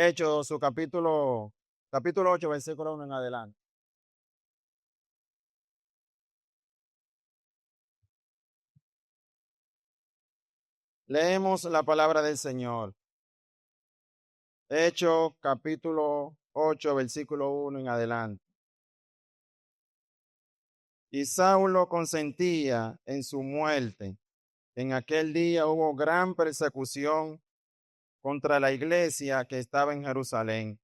Hechos, su capítulo 8, versículo 1 en adelante. Leemos la palabra del Señor. Hechos, capítulo 8, versículo 1 en adelante. Y Saulo consentía en su muerte. En aquel día hubo gran persecución contra la iglesia que estaba en Jerusalén.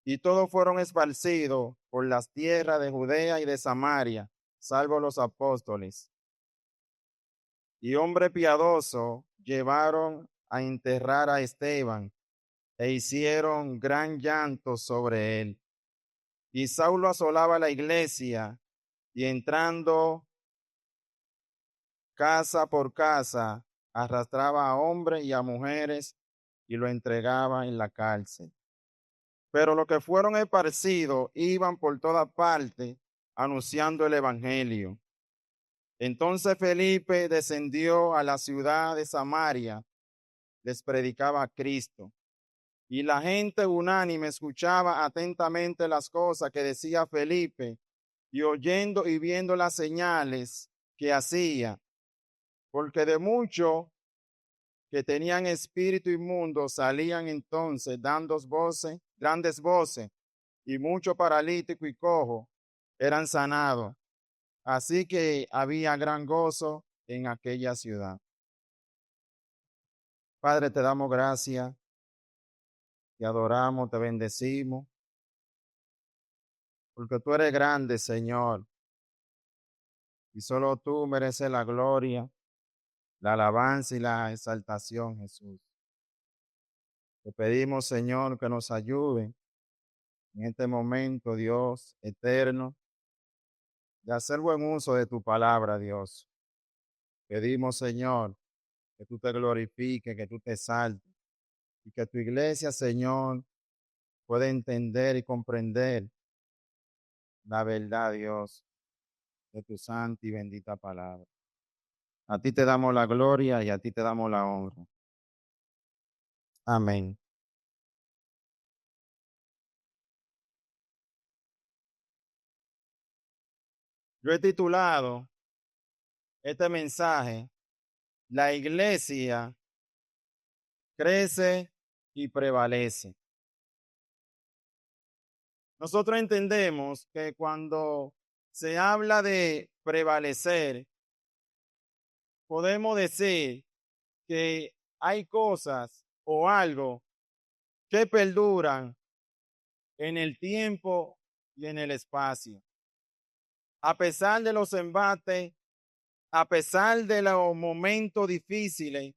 Y todos fueron esparcidos por las tierras de Judea y de Samaria, salvo los apóstoles. Y hombre piadoso llevaron a enterrar a Esteban e hicieron gran llanto sobre él. Y Saulo asolaba la iglesia y entrando casa por casa, arrastraba a hombres y a mujeres y lo entregaba en la cárcel. Pero los que fueron esparcidos iban por toda parte anunciando el evangelio. Entonces Felipe descendió a la ciudad de Samaria, les predicaba a Cristo. Y la gente unánime escuchaba atentamente las cosas que decía Felipe, y oyendo y viendo las señales que hacía, porque de muchos que tenían espíritu inmundo salían entonces dando voces, grandes voces, y muchos paralíticos y cojos eran sanados. Así que había gran gozo en aquella ciudad. Padre, te damos gracias, te adoramos, te bendecimos, porque tú eres grande, Señor, y solo tú mereces la gloria, la alabanza y la exaltación, Jesús. Te pedimos, Señor, que nos ayude en este momento, Dios eterno, de hacer buen uso de tu palabra, Dios. Pedimos, Señor, que tú te glorifiques, que tú te exaltes y que tu iglesia, Señor, pueda entender y comprender la verdad, Dios, de tu santa y bendita palabra. A ti te damos la gloria y a ti te damos la honra. Amén. Yo he titulado este mensaje, La iglesia crece y prevalece. Nosotros entendemos que cuando se habla de prevalecer, podemos decir que hay cosas o algo que perduran en el tiempo y en el espacio. A pesar de los embates, a pesar de los momentos difíciles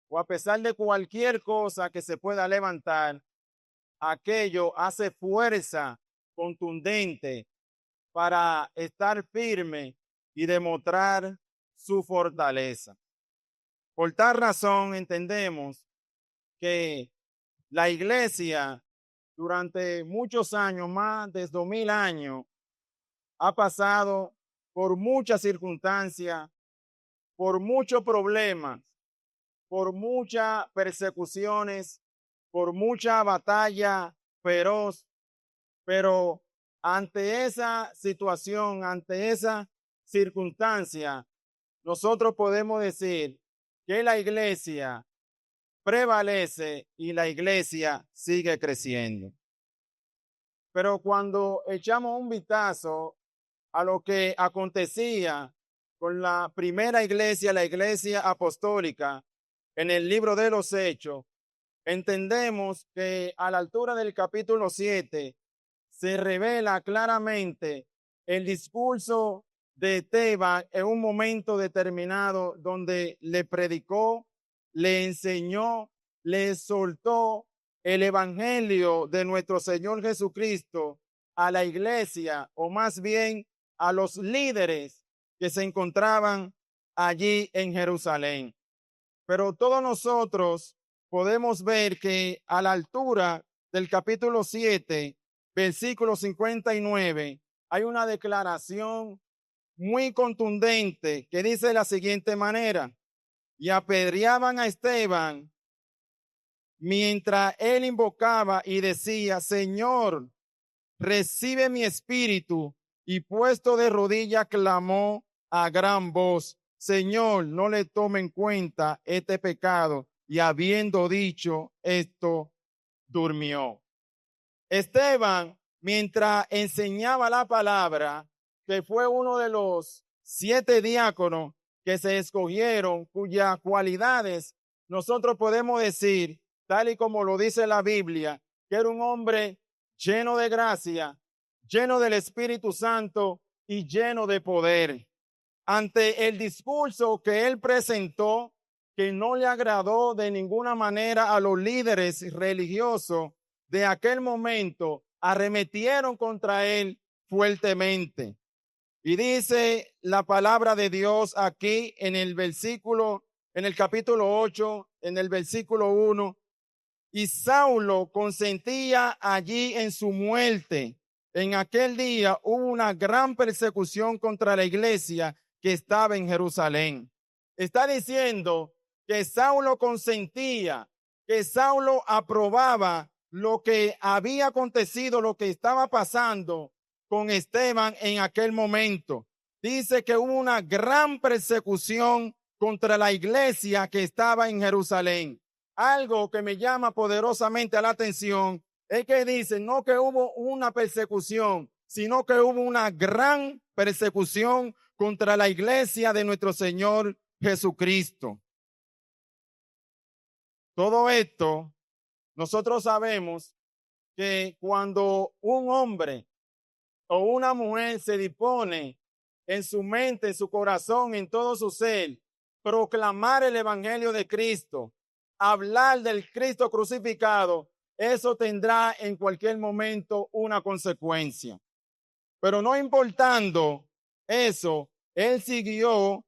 o a pesar de cualquier cosa que se pueda levantar, aquello hace fuerza contundente para estar firme y demostrar su fortaleza. Por tal razón entendemos que la iglesia durante muchos años, más de 2000 años, ha pasado por muchas circunstancias, por muchos problemas, por muchas persecuciones, por mucha batalla feroz, pero ante esa situación, ante esa circunstancia, nosotros podemos decir que la iglesia prevalece y la iglesia sigue creciendo. Pero cuando echamos un vistazo a lo que acontecía con la primera iglesia, la iglesia apostólica, en el libro de los Hechos, entendemos que a la altura del capítulo 7 se revela claramente el discurso de Esteban en un momento determinado donde le predicó, le enseñó, le soltó el evangelio de nuestro Señor Jesucristo a la iglesia, o más bien a los líderes que se encontraban allí en Jerusalén. Pero todos nosotros podemos ver que a la altura del capítulo 7, versículo 59, hay una declaración muy contundente que dice de la siguiente manera: y apedreaban a Esteban mientras él invocaba y decía: Señor, recibe mi espíritu. Y puesto de rodillas clamó a gran voz: Señor, no le tome en cuenta este pecado. Y habiendo dicho esto, durmió. Esteban, mientras enseñaba la palabra, que fue uno de los 7 diáconos que se escogieron, cuyas cualidades nosotros podemos decir, tal y como lo dice la Biblia, que era un hombre lleno de gracia, lleno del Espíritu Santo y lleno de poder. Ante el discurso que él presentó, que no le agradó de ninguna manera a los líderes religiosos de aquel momento, arremetieron contra él fuertemente. Y dice la palabra de Dios aquí en el versículo, en el capítulo 8, en el versículo 1, y Saulo consentía allí en su muerte. En aquel día hubo una gran persecución contra la iglesia que estaba en Jerusalén. Está diciendo que Saulo consentía, que Saulo aprobaba lo que había acontecido, lo que estaba pasando con Esteban en aquel momento. Dice que hubo una gran persecución contra la iglesia que estaba en Jerusalén. Algo que me llama poderosamente la atención es que dice no que hubo una persecución, sino que hubo una gran persecución contra la iglesia de nuestro Señor Jesucristo. Todo esto, nosotros sabemos que cuando un hombre o una mujer se dispone en su mente, en su corazón, en todo su ser, proclamar el evangelio de Cristo, hablar del Cristo crucificado, eso tendrá en cualquier momento una consecuencia. Pero no importando eso, él siguió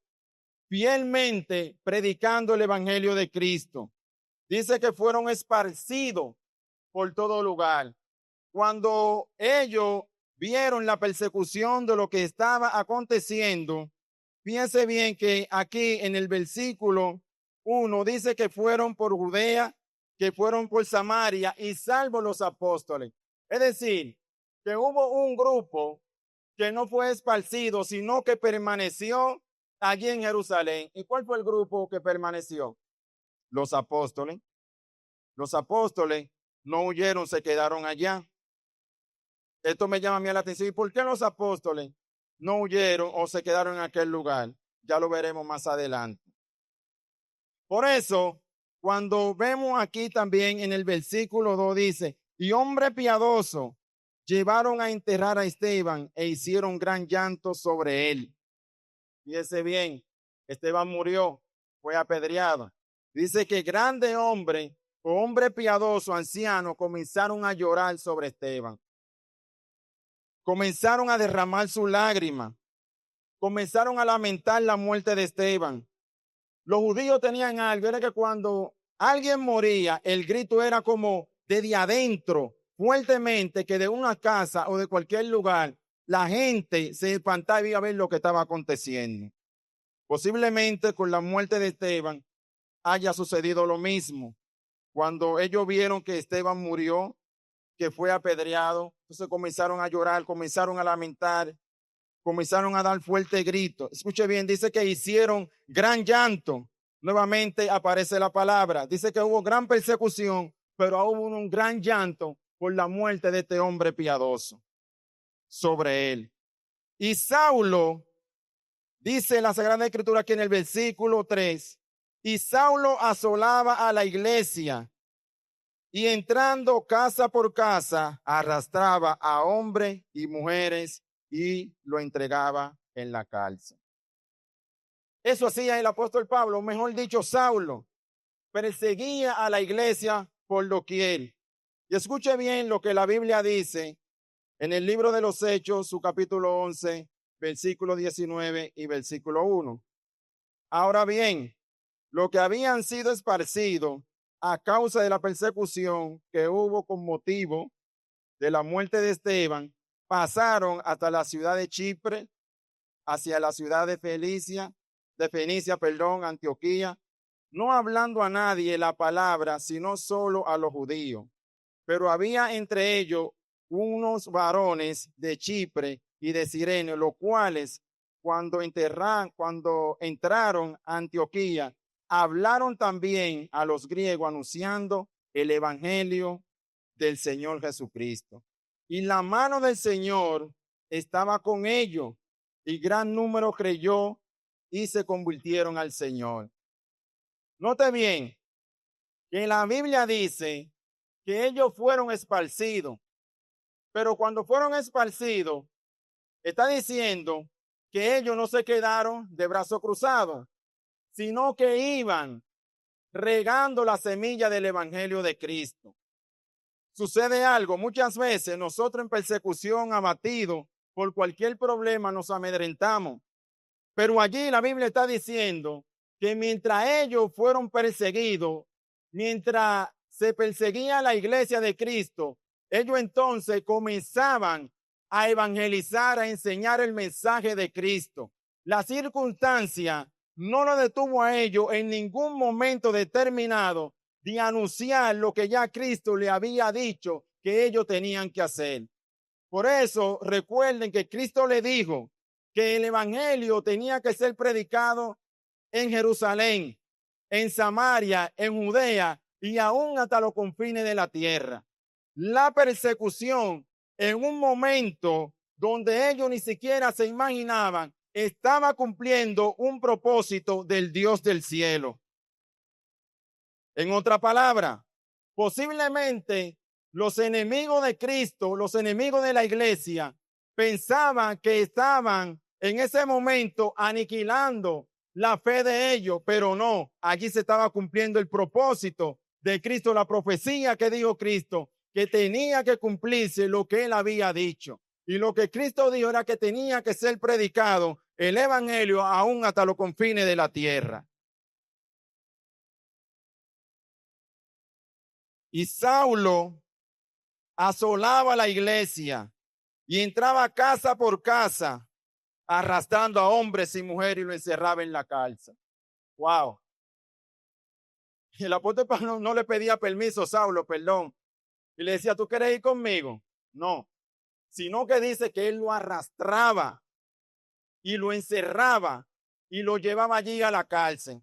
fielmente predicando el evangelio de Cristo. Dice que fueron esparcidos por todo lugar. Cuando ellos vieron la persecución de lo que estaba aconteciendo, fíjense bien que aquí en el versículo 1 dice que fueron por Judea, que fueron por Samaria y salvo los apóstoles. Es decir, que hubo un grupo que no fue esparcido, sino que permaneció allí en Jerusalén. ¿Y cuál fue el grupo que permaneció? Los apóstoles. Los apóstoles no huyeron, se quedaron allá. Esto me llama a mí la atención. ¿Y por qué los apóstoles no huyeron o se quedaron en aquel lugar? Ya lo veremos más adelante. Por eso, cuando vemos aquí también en el versículo 2 dice, y hombre piadoso llevaron a enterrar a Esteban e hicieron gran llanto sobre él. Fíjese bien, Esteban murió, fue apedreado. Dice que grande hombre o hombre piadoso, anciano, comenzaron a llorar sobre Esteban. Comenzaron a derramar sus lágrimas. Comenzaron a lamentar la muerte de Esteban. Los judíos tenían algo, era que cuando alguien moría, el grito era como desde adentro, fuertemente, que de una casa o de cualquier lugar, la gente se espantaba y iba a ver lo que estaba aconteciendo. Posiblemente con la muerte de Esteban haya sucedido lo mismo. Cuando ellos vieron que Esteban murió, que fue apedreado, entonces comenzaron a llorar, comenzaron a lamentar, comenzaron a dar fuerte grito. Escuche bien, dice que hicieron gran llanto. Nuevamente aparece la palabra. Dice que hubo gran persecución, pero hubo un gran llanto por la muerte de este hombre piadoso sobre él. Y Saulo, dice la Sagrada Escritura aquí en el versículo 3, y Saulo asolaba a la iglesia y entrando casa por casa, arrastraba a hombres y mujeres y lo entregaba en la cárcel. Eso hacía el apóstol Pablo, mejor dicho, Saulo, perseguía a la iglesia por doquier. Y escuche bien lo que la Biblia dice en el libro de los Hechos, su capítulo 11, versículo 19 y versículo 1. Ahora bien, lo que habían sido esparcidos a causa de la persecución que hubo con motivo de la muerte de Esteban, pasaron hasta la ciudad de Chipre, hacia la ciudad de Fenicia, Antioquía, no hablando a nadie la palabra, sino solo a los judíos. Pero había entre ellos unos varones de Chipre y de Cirene, los cuales cuando entraron a Antioquía, hablaron también a los griegos anunciando el evangelio del Señor Jesucristo. Y la mano del Señor estaba con ellos, y gran número creyó y se convirtieron al Señor. Note bien que la Biblia dice que ellos fueron esparcidos, pero cuando fueron esparcidos, está diciendo que ellos no se quedaron de brazos cruzados, sino que iban regando la semilla del evangelio de Cristo. Sucede algo, muchas veces nosotros en persecución, abatidos por cualquier problema, nos amedrentamos. Pero allí la Biblia está diciendo que mientras ellos fueron perseguidos, mientras se perseguía la iglesia de Cristo, ellos entonces comenzaban a evangelizar, a enseñar el mensaje de Cristo. La circunstancia no lo detuvo a ellos en ningún momento determinado de anunciar lo que ya Cristo le había dicho que ellos tenían que hacer. Por eso recuerden que Cristo le dijo que el evangelio tenía que ser predicado en Jerusalén, en Samaria, en Judea y aún hasta los confines de la tierra. La persecución en un momento donde ellos ni siquiera se imaginaban estaba cumpliendo un propósito del Dios del cielo. En otra palabra, posiblemente los enemigos de Cristo, los enemigos de la iglesia, pensaban que estaban en ese momento aniquilando la fe de ellos, pero no, allí se estaba cumpliendo el propósito de Cristo, la profecía que dijo Cristo, que tenía que cumplirse lo que él había dicho. Y lo que Cristo dijo era que tenía que ser predicado el evangelio aún hasta los confines de la tierra. Y Saulo asolaba la iglesia y entraba casa por casa, arrastrando a hombres y mujeres y lo encerraba en la cárcel. Wow. Y el apóstol Pablo no le pedía permiso a Saulo, perdón. Y le decía, ¿tú quieres ir conmigo? No. Sino que dice que él lo arrastraba y lo encerraba y lo llevaba allí a la cárcel.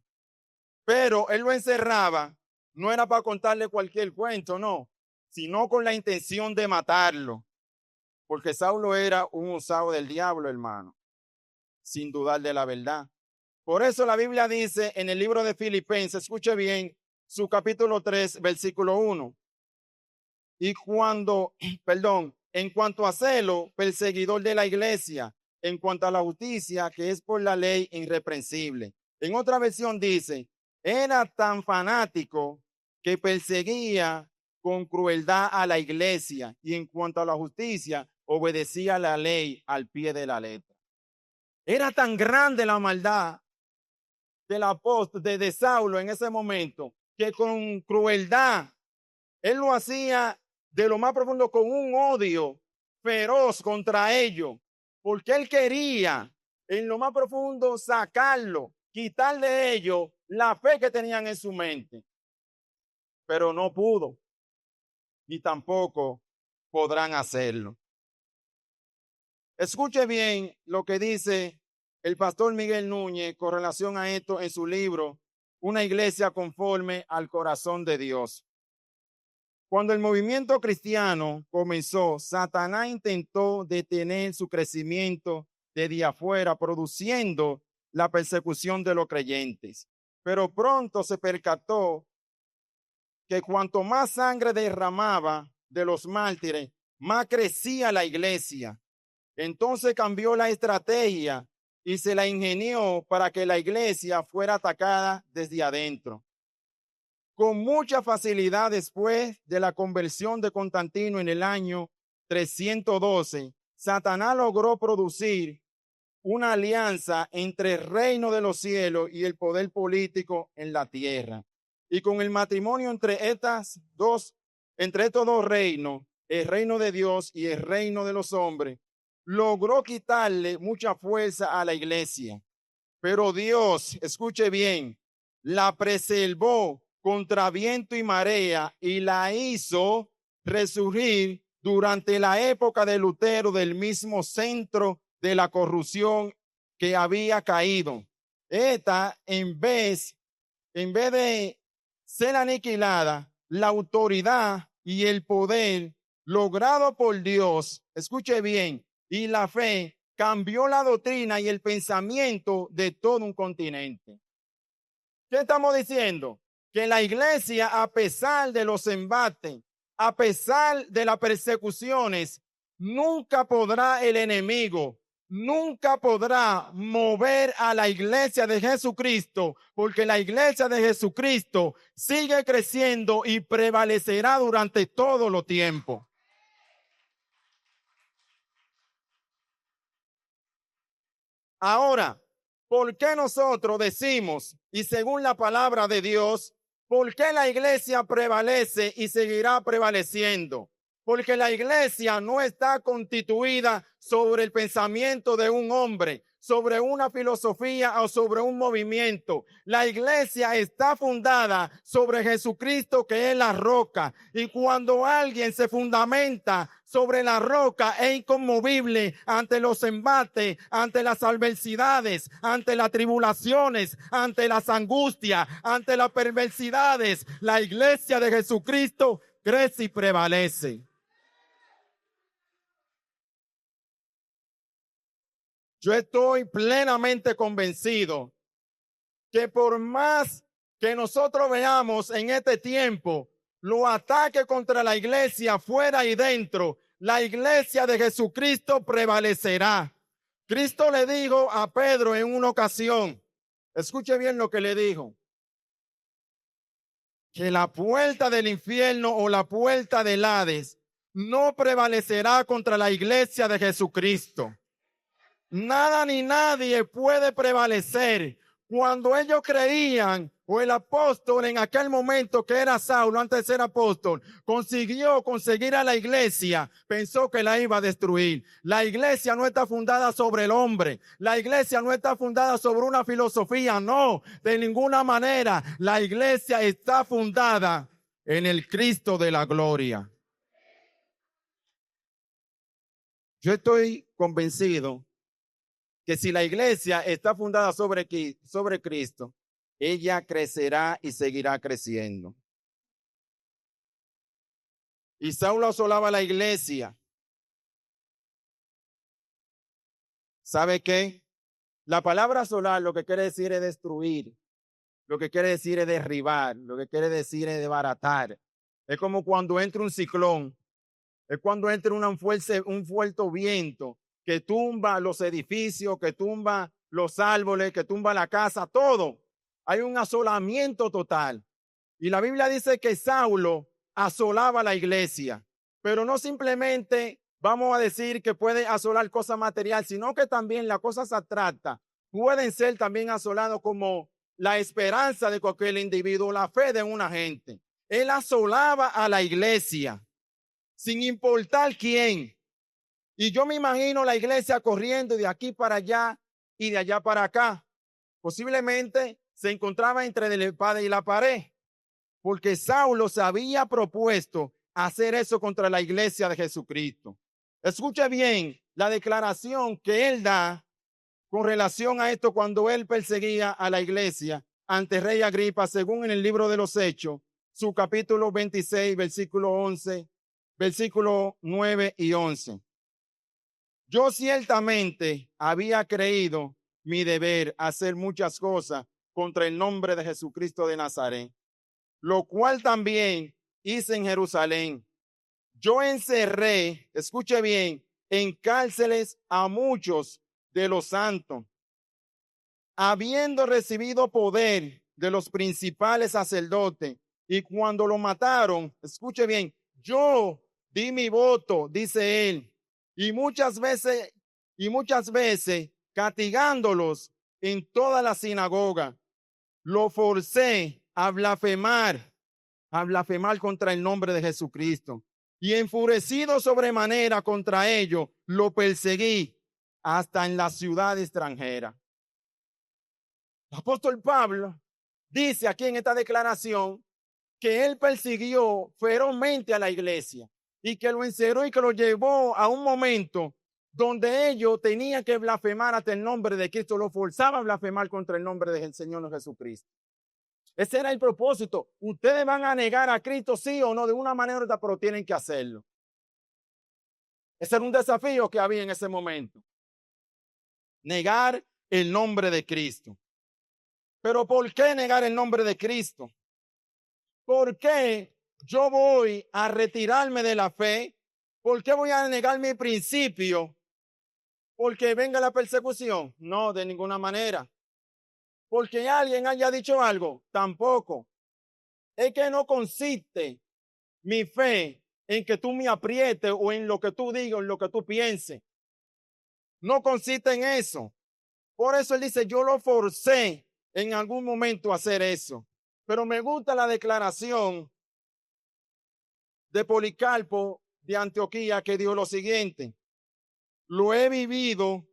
Pero él lo encerraba, no era para contarle cualquier cuento, no, sino con la intención de matarlo. Porque Saulo era un usado del diablo, hermano, sin dudar de la verdad. Por eso la Biblia dice en el libro de Filipenses, escuche bien, su capítulo 3, versículo 1. Y en cuanto a celo, perseguidor de la iglesia, en cuanto a la justicia, que es por la ley irreprensible. En otra versión dice, era tan fanático que perseguía con crueldad a la iglesia y en cuanto a la justicia, obedecía la ley al pie de la letra. Era tan grande la maldad del apóstol, de Saulo en ese momento, que con crueldad, él lo hacía de lo más profundo con un odio feroz contra ellos, porque él quería en lo más profundo sacarlo, quitar de ellos la fe que tenían en su mente. Pero no pudo, ni tampoco podrán hacerlo. Escuche bien lo que dice el pastor Miguel Núñez con relación a esto en su libro, Una iglesia conforme al corazón de Dios. Cuando el movimiento cristiano comenzó, Satanás intentó detener su crecimiento desde afuera, produciendo la persecución de los creyentes. Pero pronto se percató que cuanto más sangre derramaba de los mártires, más crecía la iglesia. Entonces cambió la estrategia y se la ingenió para que la iglesia fuera atacada desde adentro. Con mucha facilidad, después de la conversión de Constantino en el año 312, Satanás logró producir una alianza entre el reino de los cielos y el poder político en la tierra. Y con el matrimonio entre estos dos reinos, el reino de Dios y el reino de los hombres, logró quitarle mucha fuerza a la iglesia. Pero Dios, escuche bien, la preservó contra viento y marea y la hizo resurgir durante la época de Lutero del mismo centro de la corrupción que había caído. Esta, en vez de ser aniquilada, la autoridad y el poder logrado por Dios, escuche bien, y la fe cambió la doctrina y el pensamiento de todo un continente. ¿Qué estamos diciendo? Que la iglesia, a pesar de los embates, a pesar de las persecuciones, nunca podrá el enemigo, nunca podrá mover a la iglesia de Jesucristo, porque la iglesia de Jesucristo sigue creciendo y prevalecerá durante todo los tiempos. Ahora, ¿por qué nosotros decimos, y según la palabra de Dios, por qué la iglesia prevalece y seguirá prevaleciendo? Porque la iglesia no está constituida sobre el pensamiento de un hombre, sobre una filosofía o sobre un movimiento. La iglesia está fundada sobre Jesucristo, que es la roca. Y cuando alguien se fundamenta sobre la roca, es inconmovible ante los embates, ante las adversidades, ante las tribulaciones, ante las angustias, ante las perversidades. La iglesia de Jesucristo crece y prevalece. Yo estoy plenamente convencido que por más que nosotros veamos en este tiempo los ataques contra la iglesia fuera y dentro, la iglesia de Jesucristo prevalecerá. Cristo le dijo a Pedro en una ocasión, escuche bien lo que le dijo, que la puerta del infierno o la puerta del Hades no prevalecerá contra la iglesia de Jesucristo. Nada ni nadie puede prevalecer. Cuando ellos creían, o el apóstol en aquel momento que era Saulo, antes de ser apóstol, consiguió conseguir a la iglesia, pensó que la iba a destruir. La iglesia no está fundada sobre el hombre. La iglesia no está fundada sobre una filosofía, no, de ninguna manera. La iglesia está fundada en el Cristo de la gloria. Yo estoy convencido que si la iglesia está fundada sobre Cristo, ella crecerá y seguirá creciendo. Y Saulo asolaba la iglesia. ¿Sabe qué? La palabra asolar lo que quiere decir es destruir, lo que quiere decir es derribar, lo que quiere decir es desbaratar. Es como cuando entra un ciclón, es cuando entra un fuerte viento que tumba los edificios, que tumba los árboles, que tumba la casa, todo. Hay un asolamiento total. Y la Biblia dice que Saulo asolaba la iglesia, pero no simplemente vamos a decir que puede asolar cosas materiales, sino que también las cosas abstractas pueden ser también asoladas, como la esperanza de cualquier individuo, la fe de una gente. Él asolaba a la iglesia, sin importar quién. Y yo me imagino la iglesia corriendo de aquí para allá y de allá para acá. Posiblemente se encontraba entre la espada y la pared, porque Saulo se había propuesto hacer eso contra la iglesia de Jesucristo. Escuche bien la declaración que él da con relación a esto cuando él perseguía a la iglesia ante Rey Agripa, según en el libro de los Hechos, su capítulo 26, versículo 11, versículo 9 y 11. Yo ciertamente había creído mi deber hacer muchas cosas contra el nombre de Jesucristo de Nazaret, lo cual también hice en Jerusalén. Yo encerré, escuche bien, en cárceles a muchos de los santos, habiendo recibido poder de los principales sacerdotes, y cuando lo mataron, escuche bien, yo di mi voto, dice él, y muchas veces castigándolos en toda la sinagoga, lo forcé a blasfemar contra el nombre de Jesucristo. Y enfurecido sobremanera contra ellos, lo perseguí hasta en la ciudad extranjera. El apóstol Pablo dice aquí en esta declaración que él persiguió ferozmente a la iglesia y que lo encerró y que lo llevó a un momento donde ellos tenían que blasfemar hasta el nombre de Cristo, lo forzaba a blasfemar contra el nombre del Señor Jesucristo. Ese era el propósito. Ustedes van a negar a Cristo, sí o no, de una manera u otra, pero tienen que hacerlo. Ese era un desafío que había en ese momento. Negar el nombre de Cristo. Pero ¿por qué negar el nombre de Cristo? ¿Por qué yo voy a retirarme de la fe? ¿Por qué voy a negar mi principio? ¿Porque venga la persecución? No, de ninguna manera. ¿Porque alguien haya dicho algo? Tampoco. Es que no consiste mi fe en que tú me aprietes o en lo que tú digas, en lo que tú pienses. No consiste en eso. Por eso él dice, yo lo forcé en algún momento a hacer eso. Pero me gusta la declaración de Policarpo de Antioquía que dijo lo siguiente: lo he vivido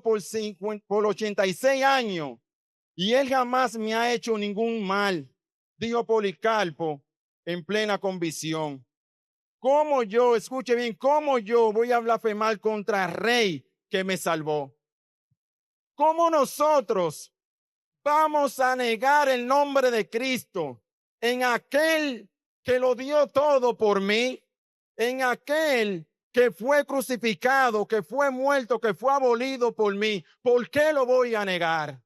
por 86 años y él jamás me ha hecho ningún mal, dijo Policarpo en plena convicción. ¿Cómo yo, escuche bien, cómo yo voy a blasfemar contra el rey que me salvó? ¿Cómo nosotros vamos a negar el nombre de Cristo en aquel que lo dio todo por mí, en aquel que fue crucificado, que fue muerto, que fue abolido por mí? ¿Por qué lo voy a negar?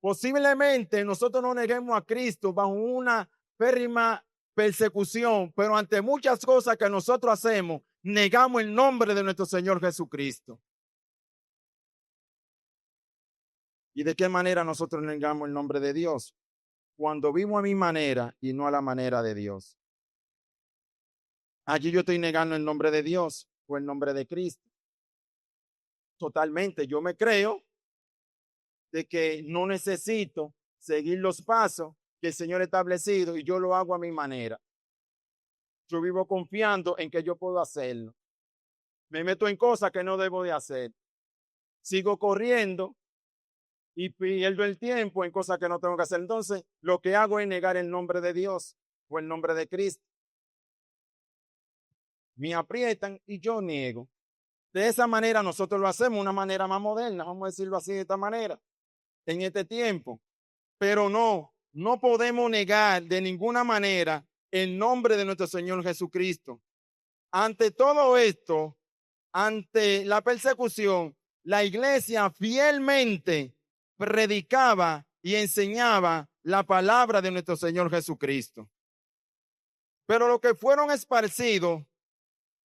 Posiblemente nosotros no neguemos a Cristo bajo una férrima persecución, pero ante muchas cosas que nosotros hacemos, negamos el nombre de nuestro Señor Jesucristo. ¿Y de qué manera nosotros negamos el nombre de Dios? Cuando vivo a mi manera y no a la manera de Dios. Allí yo estoy negando el nombre de Dios o el nombre de Cristo. Totalmente, yo me creo de que no necesito seguir los pasos que el Señor ha establecido y yo lo hago a mi manera. Yo vivo confiando en que yo puedo hacerlo. Me meto en cosas que no debo de hacer. Sigo corriendo y pierdo el tiempo en cosas que no tengo que hacer. Entonces, lo que hago es negar el nombre de Dios o el nombre de Cristo. Me aprietan y yo niego. De esa manera nosotros lo hacemos, una manera más moderna, vamos a decirlo así de esta manera, en este tiempo. Pero no podemos negar de ninguna manera el nombre de nuestro Señor Jesucristo. Ante todo esto, ante la persecución, la iglesia fielmente predicaba y enseñaba la palabra de nuestro Señor Jesucristo. Pero los que fueron esparcidos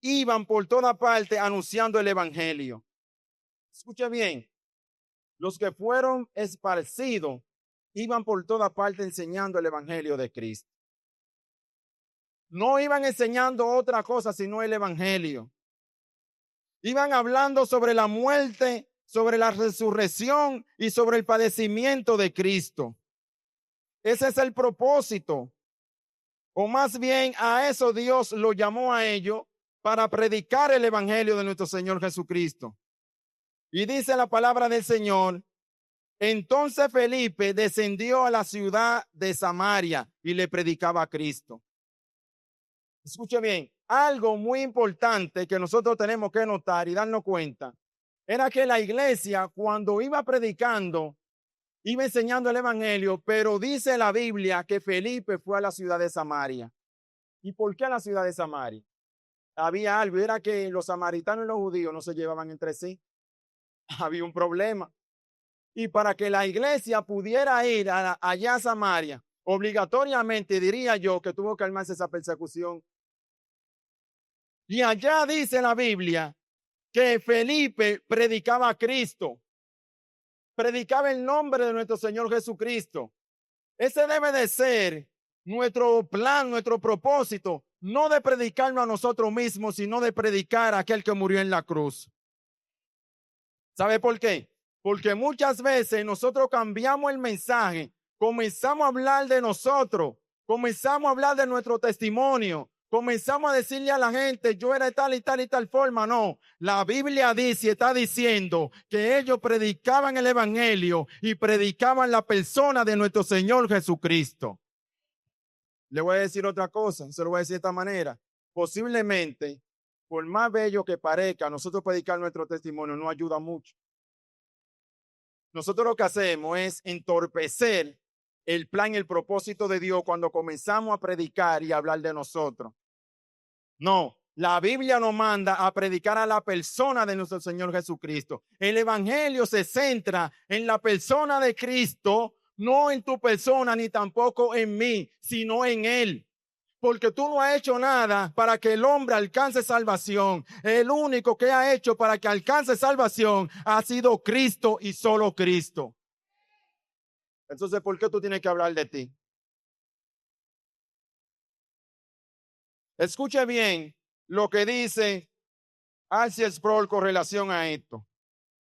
iban por toda parte anunciando el evangelio. Escuche bien, los que fueron esparcidos iban por toda parte enseñando el evangelio de Cristo. No iban enseñando otra cosa sino el evangelio. Iban hablando sobre la muerte, sobre la resurrección y sobre el padecimiento de Cristo. Ese es el propósito. O más bien a eso Dios lo llamó a ellos, para predicar el evangelio de nuestro Señor Jesucristo. Y dice la palabra del Señor: entonces Felipe descendió a la ciudad de Samaria y le predicaba a Cristo. Escuche bien, algo muy importante que nosotros tenemos que notar y darnos cuenta era que la iglesia, cuando iba predicando, iba enseñando el evangelio, pero dice la Biblia que Felipe fue a la ciudad de Samaria. ¿Y por qué a la ciudad de Samaria? Había algo, era que los samaritanos y los judíos no se llevaban entre sí. Había un problema. Y para que la iglesia pudiera ir allá a Samaria, obligatoriamente diría yo que tuvo que armarse esa persecución. Y allá dice la Biblia que Felipe predicaba a Cristo, predicaba el nombre de nuestro Señor Jesucristo. Ese debe de ser nuestro plan, nuestro propósito, no de predicarnos a nosotros mismos, sino de predicar a aquel que murió en la cruz. ¿Sabe por qué? Porque muchas veces nosotros cambiamos el mensaje, comenzamos a hablar de nosotros, comenzamos a hablar de nuestro testimonio, comenzamos a decirle a la gente, yo era de tal y tal y tal forma. No, la Biblia dice, está diciendo que ellos predicaban el evangelio y predicaban la persona de nuestro Señor Jesucristo. Le voy a decir otra cosa, se lo voy a decir de esta manera. Posiblemente, por más bello que parezca, nosotros predicar nuestro testimonio no ayuda mucho. Nosotros lo que hacemos es entorpecer el plan y el propósito de Dios cuando comenzamos a predicar y a hablar de nosotros. No, la Biblia nos manda a predicar a la persona de nuestro Señor Jesucristo. El evangelio se centra en la persona de Cristo, no en tu persona ni tampoco en mí, sino en Él. Porque tú no has hecho nada para que el hombre alcance salvación. El único que ha hecho para que alcance salvación ha sido Cristo y solo Cristo. Entonces, ¿por qué tú tienes que hablar de ti? Escuche bien lo que dice R.C. Sproul con relación a esto.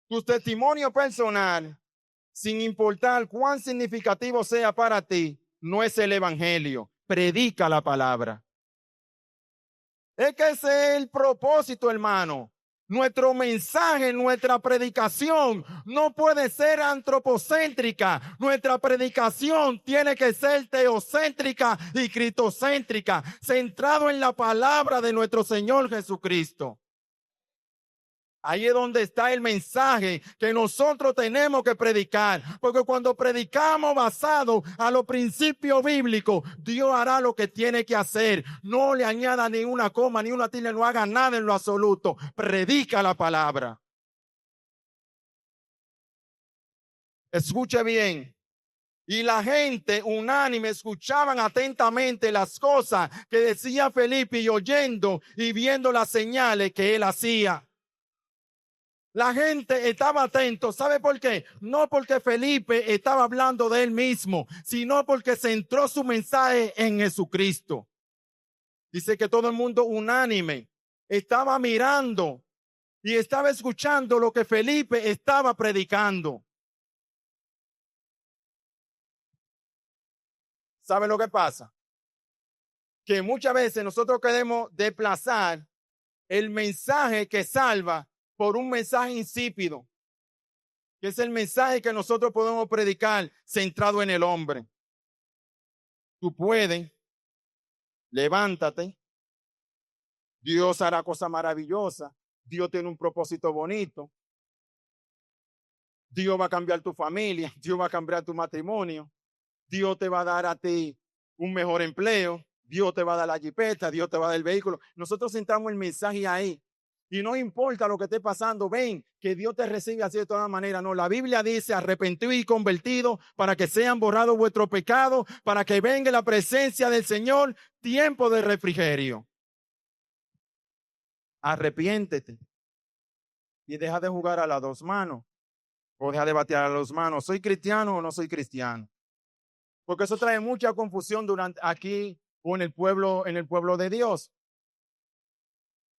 Tu testimonio personal, sin importar cuán significativo sea para ti, no es el evangelio. Predica la palabra. Es que ese es el propósito, hermano. Nuestro mensaje, nuestra predicación no puede ser antropocéntrica. Nuestra predicación tiene que ser teocéntrica y cristocéntrica, centrado en la palabra de nuestro Señor Jesucristo. Ahí es donde está el mensaje que nosotros tenemos que predicar. Porque cuando predicamos basado a los principios bíblicos, Dios hará lo que tiene que hacer. No le añada ni una coma, ni una tilde, no haga nada en lo absoluto. Predica la palabra. Escuche bien. Y la gente unánime escuchaban atentamente las cosas que decía Felipe y oyendo y viendo las señales que él hacía. La gente estaba atento. ¿Sabe por qué? No porque Felipe estaba hablando de él mismo, sino porque centró su mensaje en Jesucristo. Dice que todo el mundo unánime estaba mirando y estaba escuchando lo que Felipe estaba predicando. ¿Sabe lo que pasa? Que muchas veces nosotros queremos desplazar el mensaje que salva por un mensaje insípido, que es el mensaje que nosotros podemos predicar centrado en el hombre. Tú puedes, levántate, Dios hará cosas maravillosas, Dios tiene un propósito bonito, Dios va a cambiar tu familia, Dios va a cambiar tu matrimonio, Dios te va a dar a ti un mejor empleo, Dios te va a dar la jipeta, Dios te va a dar el vehículo. Nosotros centramos el mensaje ahí. Y no importa lo que esté pasando, ven, que Dios te recibe así de todas maneras. No, la Biblia dice arrepentido y convertido para que sean borrados vuestros pecados, para que venga la presencia del Señor, tiempo de refrigerio. Arrepiéntete y deja de jugar a las dos manos o deja de batear a las dos manos. ¿Soy cristiano o no soy cristiano? Porque eso trae mucha confusión durante aquí o en el pueblo de Dios.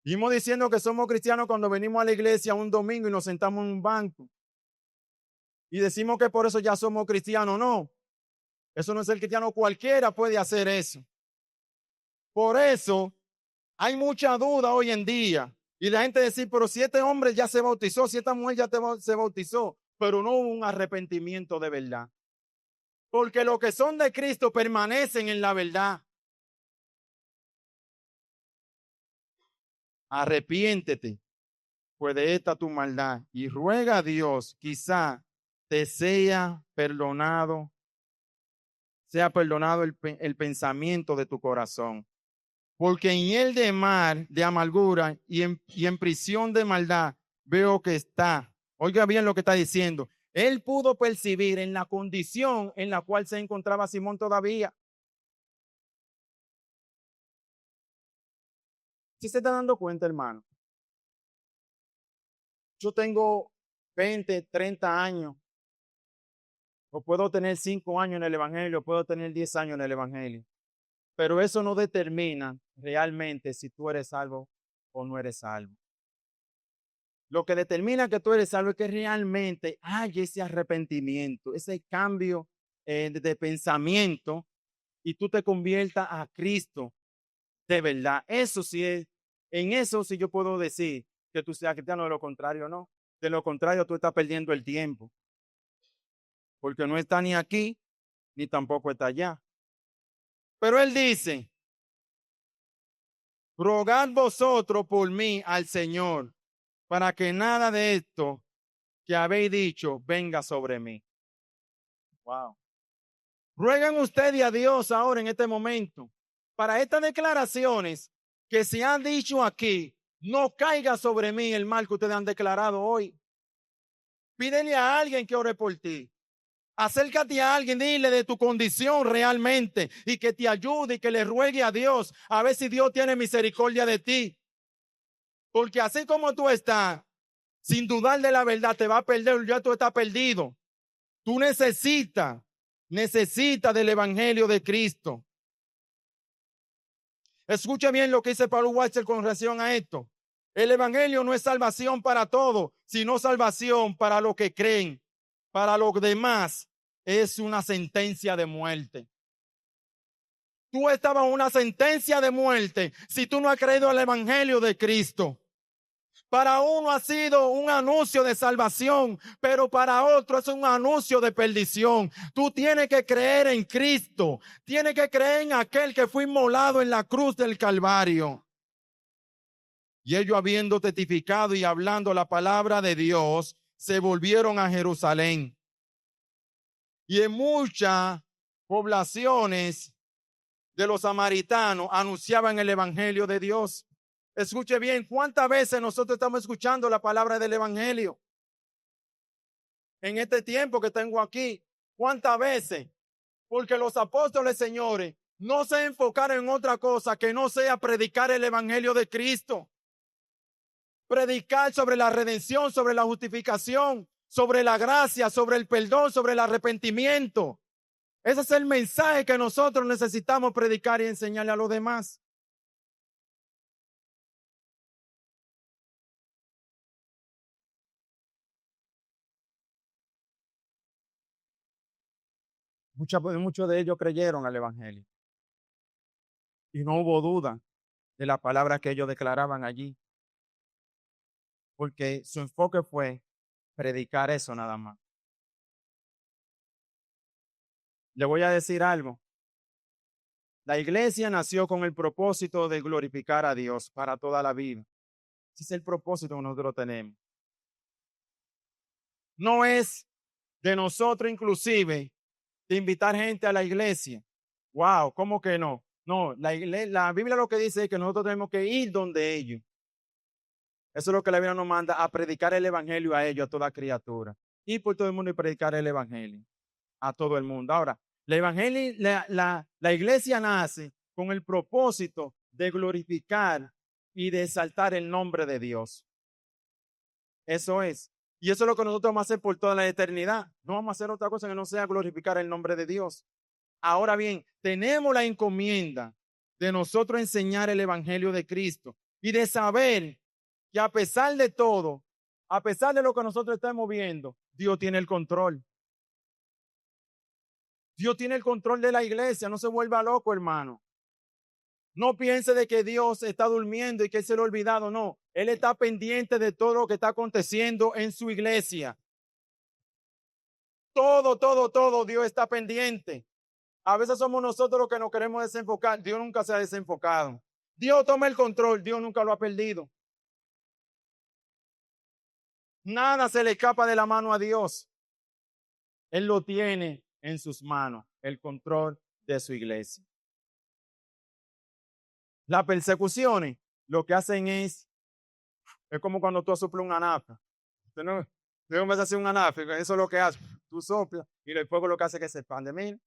Vimos diciendo que somos cristianos cuando venimos a la iglesia un domingo y nos sentamos en un banco. Y decimos que por eso ya somos cristianos. No, eso no es el cristiano. Cualquiera puede hacer eso. Por eso hay mucha duda hoy en día. Y la gente dice, pero si este hombre ya se bautizó, si esta mujer ya se bautizó, pero no hubo un arrepentimiento de verdad. Porque los que son de Cristo permanecen en la verdad. Arrepiéntete, pues de esta tu maldad, y ruega a Dios, quizá te sea perdonado el pensamiento de tu corazón. Porque en el de mar de amargura y en prisión de maldad veo que está. Oiga bien lo que está diciendo. Él pudo percibir en la condición en la cual se encontraba Simón todavía. ¿Sí se está dando cuenta, hermano? Yo tengo 20, 30 años, o puedo tener 5 años en el Evangelio, puedo tener 10 años en el Evangelio. Pero eso no determina realmente si tú eres salvo o no eres salvo. Lo que determina que tú eres salvo es que realmente hay ese arrepentimiento, ese cambio de pensamiento y tú te conviertas a Cristo. De verdad, eso sí es, en eso sí yo puedo decir que tú seas cristiano, de lo contrario no. De lo contrario tú estás perdiendo el tiempo, porque no está ni aquí, ni tampoco está allá. Pero él dice, rogad vosotros por mí al Señor, para que nada de esto que habéis dicho venga sobre mí. Wow. Ruegan ustedes a Dios ahora en este momento para estas declaraciones que se han dicho aquí, no caiga sobre mí el mal que ustedes han declarado hoy. Pídele a alguien que ore por ti. Acércate a alguien, dile de tu condición realmente y que te ayude y que le ruegue a Dios a ver si Dios tiene misericordia de ti. Porque así como tú estás, sin dudar de la verdad, te va a perder, ya tú estás perdido. Tú necesitas del evangelio de Cristo. Escucha bien lo que dice Paulo Walter con relación a esto. El evangelio no es salvación para todos, sino salvación para los que creen. Para los demás es una sentencia de muerte. Tú estabas en una sentencia de muerte si tú no has creído al evangelio de Cristo. Para uno ha sido un anuncio de salvación, pero para otro es un anuncio de perdición. Tú tienes que creer en Cristo. Tienes que creer en aquel que fue inmolado en la cruz del Calvario. Y ellos, habiendo testificado y hablando la palabra de Dios, se volvieron a Jerusalén. Y en muchas poblaciones de los samaritanos anunciaban el evangelio de Dios. Escuche bien, ¿cuántas veces nosotros estamos escuchando la palabra del evangelio? En este tiempo que tengo aquí, ¿cuántas veces? Porque los apóstoles, señores, no se enfocaron en otra cosa que no sea predicar el evangelio de Cristo. Predicar sobre la redención, sobre la justificación, sobre la gracia, sobre el perdón, sobre el arrepentimiento. Ese es el mensaje que nosotros necesitamos predicar y enseñarle a los demás. Muchos de ellos creyeron al evangelio y no hubo duda de la palabra que ellos declaraban allí, porque su enfoque fue predicar eso nada más. Le voy a decir algo. La iglesia nació con el propósito de glorificar a Dios para toda la vida. Ese es el propósito que nosotros tenemos. No es de nosotros inclusive de invitar gente a la iglesia. Wow, ¿cómo que no? No, la Biblia lo que dice es que nosotros tenemos que ir donde ellos. Eso es lo que la Biblia nos manda, a predicar el evangelio a ellos, a toda criatura. Y por todo el mundo y predicar el evangelio a todo el mundo. Ahora, la iglesia nace con el propósito de glorificar y de exaltar el nombre de Dios. Eso es. Y eso es lo que nosotros vamos a hacer por toda la eternidad. No vamos a hacer otra cosa que no sea glorificar el nombre de Dios. Ahora bien, tenemos la encomienda de nosotros enseñar el evangelio de Cristo y de saber que a pesar de todo, a pesar de lo que nosotros estamos viendo, Dios tiene el control. Dios tiene el control de la iglesia, no se vuelva loco, hermano. No piense de que Dios está durmiendo y que se lo ha olvidado, no. Él está pendiente de todo lo que está aconteciendo en su iglesia. Todo, Dios está pendiente. A veces somos nosotros los que nos queremos desenfocar. Dios nunca se ha desenfocado. Dios toma el control, Dios nunca lo ha perdido. Nada se le escapa de la mano a Dios. Él lo tiene en sus manos, el control de su iglesia. Las persecuciones lo que hacen es como cuando tú soplas una nafta. Usted no vas a hacer una nafta, eso es lo que hace. Tú soplas y el fuego lo que hace es que se expande. Mira,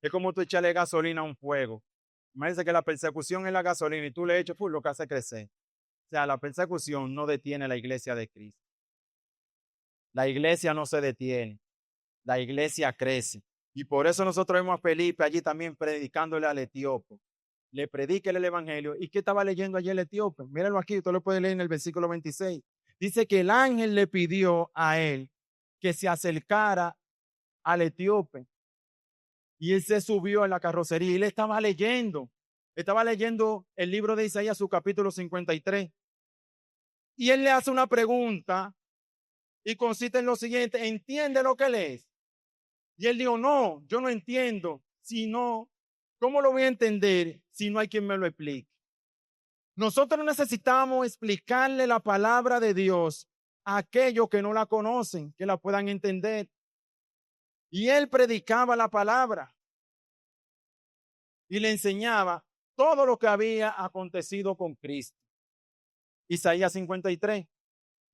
es como tú echarle gasolina a un fuego. Imagínense que la persecución es la gasolina y tú le echas lo que hace crecer. O sea, la persecución no detiene la iglesia de Cristo. La iglesia no se detiene. La iglesia crece. Y por eso nosotros vemos a Felipe allí también predicándole al etíope. Le predica el evangelio. ¿Y qué estaba leyendo allí el etíope? Mírenlo aquí, usted lo puede leer en el versículo 26. Dice que el ángel le pidió a él que se acercara al etíope. Y él se subió en la carrocería y le estaba leyendo. estaba leyendo el libro de Isaías, su capítulo 53, y él le hace una pregunta y consiste en lo siguiente: ¿entiende lo que lees? Y él dijo: no, yo no entiendo. Si no, ¿cómo lo voy a entender si no hay quien me lo explique? Nosotros necesitamos explicarle la palabra de Dios a aquellos que no la conocen, que la puedan entender. Y él predicaba la palabra y le enseñaba todo lo que había acontecido con Cristo. Isaías 53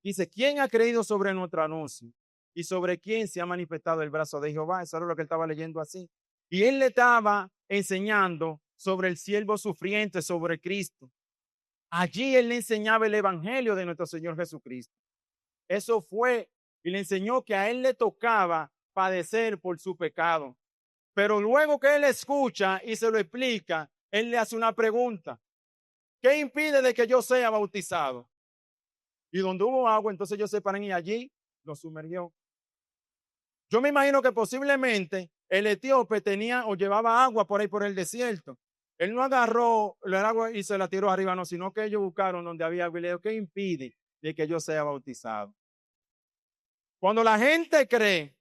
dice: ¿quién ha creído sobre nuestro anuncio? ¿Y sobre quién se ha manifestado el brazo de Jehová? Eso era lo que él estaba leyendo así. Y él le estaba enseñando sobre el siervo sufriente, sobre Cristo. Allí él le enseñaba el evangelio de nuestro Señor Jesucristo. Eso fue, y le enseñó que a él le tocaba padecer por su pecado. Pero luego que él escucha y se lo explica, él le hace una pregunta: ¿qué impide de que yo sea bautizado? Y donde hubo agua, entonces ellos se paran y allí lo sumergió. Yo me imagino que posiblemente el etíope tenía o llevaba agua por ahí por el desierto. Él no agarró el agua y se la tiró arriba, no, sino que ellos buscaron donde había agua y le dijo: ¿qué impide de que yo sea bautizado? Cuando la gente cree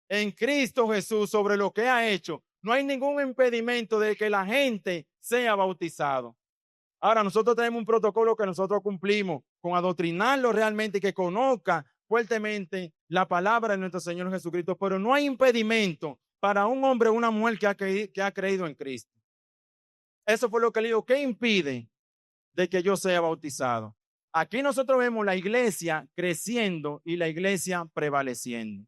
en Cristo Jesús sobre lo que ha hecho, no hay ningún impedimento de que la gente sea bautizado. Ahora, nosotros tenemos un protocolo que nosotros cumplimos con adoctrinarlo realmente y que conozca fuertemente la palabra de nuestro Señor Jesucristo, pero no hay impedimento para un hombre o una mujer que ha creído en Cristo. Eso fue lo que le digo: ¿qué impide de que yo sea bautizado? Aquí nosotros vemos la iglesia creciendo y la iglesia prevaleciendo.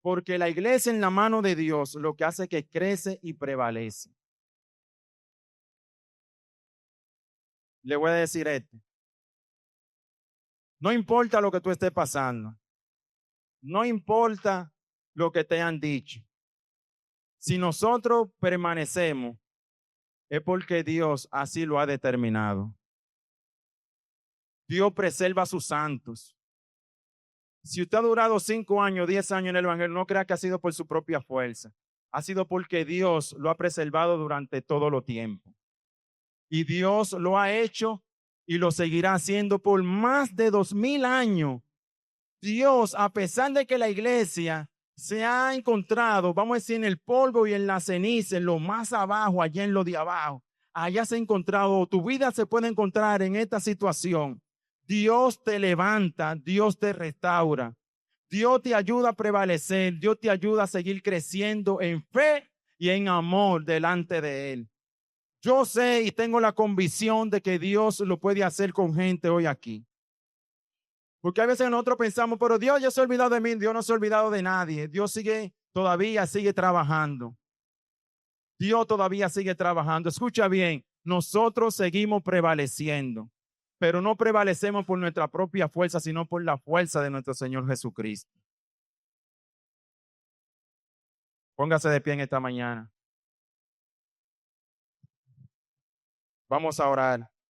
Porque la iglesia en la mano de Dios lo que hace es que crece y prevalece. Le voy a decir esto: no importa lo que tú estés pasando, no importa lo que te han dicho, si nosotros permanecemos es porque Dios así lo ha determinado. Dios preserva a sus santos. Si usted ha durado 5 años, 10 años en el evangelio, no crea que ha sido por su propia fuerza. Ha sido porque Dios lo ha preservado durante todo el tiempo. Y Dios lo ha hecho y lo seguirá haciendo por más de 2000 años. Dios, a pesar de que la iglesia se ha encontrado, vamos a decir, en el polvo y en la ceniza, en lo más abajo, allá en lo de abajo, allá se ha encontrado, tu vida se puede encontrar en esta situación. Dios te levanta, Dios te restaura, Dios te ayuda a prevalecer, Dios te ayuda a seguir creciendo en fe y en amor delante de Él. Yo sé y tengo la convicción de que Dios lo puede hacer con gente hoy aquí. Porque a veces nosotros pensamos: pero Dios ya se ha olvidado de mí. Dios no se ha olvidado de nadie. Dios todavía sigue trabajando. Dios todavía sigue trabajando. Escucha bien, nosotros seguimos prevaleciendo, pero no prevalecemos por nuestra propia fuerza, sino por la fuerza de nuestro Señor Jesucristo. Póngase de pie en esta mañana. Vamos a orar.